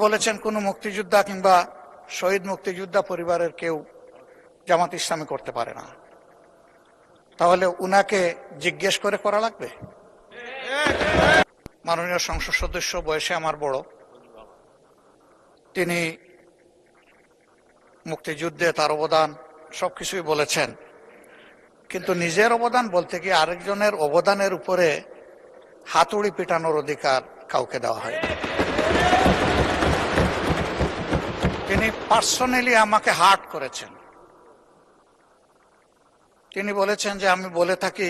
বলেছেন কোনো মুক্তিযোদ্ধা কিংবা শহীদ মুক্তিযোদ্ধা পরিবারের কেউ জামাত ইসলামী করতে পারে না, তাহলে উনাকে জিজ্ঞেস করে করা লাগবে? মাননীয় সংসদ সদস্য বয়সে আমার বড়, তিনি মুক্তিযুদ্ধে তার অবদান সবকিছুই বলেছেন, কিন্তু নিজের অবদান বলতে গিয়ে আরেকজনের অবদানের উপরে হাতুড়ি পিটানোর অধিকার কাউকে দেওয়া হয়। তিনি পার্সোনালি আমাকে হার্ট করেছেন। তিনি বলেছেন যে আমি বলে থাকি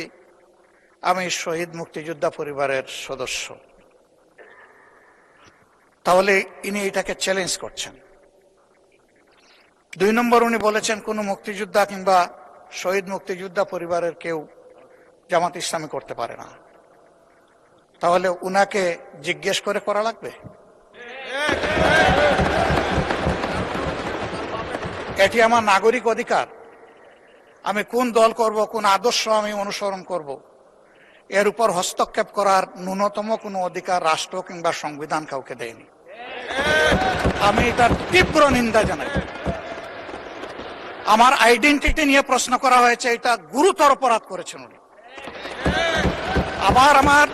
আমি শহীদ মুক্তিযোদ্ধা পরিবারের সদস্য, তাহলে ইনি এটাকে চ্যালেঞ্জ করছেন। 2 নম্বর, উনি বলেছেন কোনো মুক্তিযোদ্ধা কিংবা শহীদ মুক্তিযোদ্ধা পরিবারের কেউ জামাত ইসলামী করতে পারে না, তাহলে উনাকে জিজ্ঞেস করে করা লাগবে? এটি আমার নাগরিক অধিকার। আমি কোন দল করব, কোন আদর্শ আমি অনুসরণ করব, এর উপর হস্তক্ষেপ করার ন্যূনতম কোনো অধিকার রাষ্ট্র কিংবা সংবিধান কাউকে দেয়নি। আমি এটার তীব্র নিন্দা জানাই। আমার আইডেন্টিটি নিয়ে প্রশ্ন করা হয়েছে, এটা গুরুতর অপরাধ করেছেন উনি। আবার আমার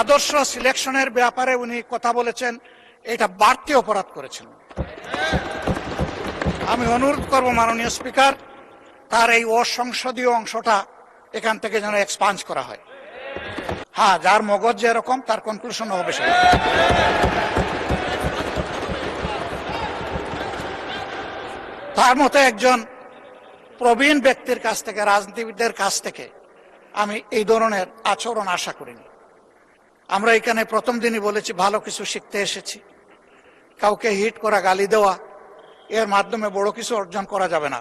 আদর্শ সিলেকশনের ব্যাপারে উনি কথা বলেছেন, এটা বাড়তি অপরাধ করেছেন। আমি অনুরোধ করব মাননীয় স্পিকার, তার এই অসংসদীয় অংশটা এখান থেকে যেন এক্সপান্স করা হয়। হ্যাঁ, যার মগজ যেরকম তার কনক্লুশন হবে সেটা। তার মতো একজন প্রবীণ ব্যক্তির কাছ থেকে, রাজনীতিবিদদের কাছ থেকে আমি এই ধরনের আচরণ আশা করিনি। আমরা এখানে প্রথম দিনই বলেছি ভালো কিছু শিখতে এসেছি। কাউকে হিট করা, গালি দেওয়া, এর মাধ্যমে বড় কিছু অর্জন করা যাবে না।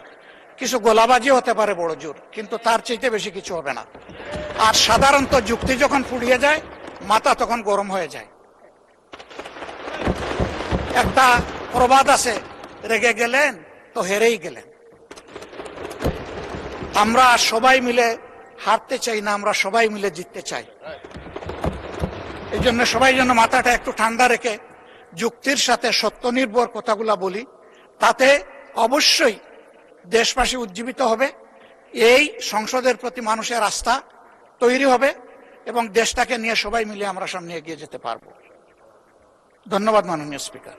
কিছু গোলাবাজি হতে পারে বড় জোর, কিন্তু তার চাইতে বেশি কিছু হবে না। আর সাধারণত যুক্তি যখন ফুরিয়ে যায়, মাথা তখন গরম হয়ে যায়। একটা প্রবাদ আছে, রেগে গেলেন তো হেরেই গেলেন। আমরা সবাই মিলে হারতে চাই না, আমরা সবাই মিলে জিততে চাই। এই জন্য সবাই যেন মাথাটা একটু ঠান্ডা রেখে যুক্তির সাথে সত্য নির্ভর কথাগুলা বলি, তাতে অবশ্যই দেশবাসী উজ্জীবিত হবে, এই সংসদের প্রতি মানুষের আস্থা তৈরি হবে এবং দেশটাকে নিয়ে সবাই মিলে আমরা সামনে এগিয়ে যেতে পারবো। ধন্যবাদ মাননীয় স্পিকার।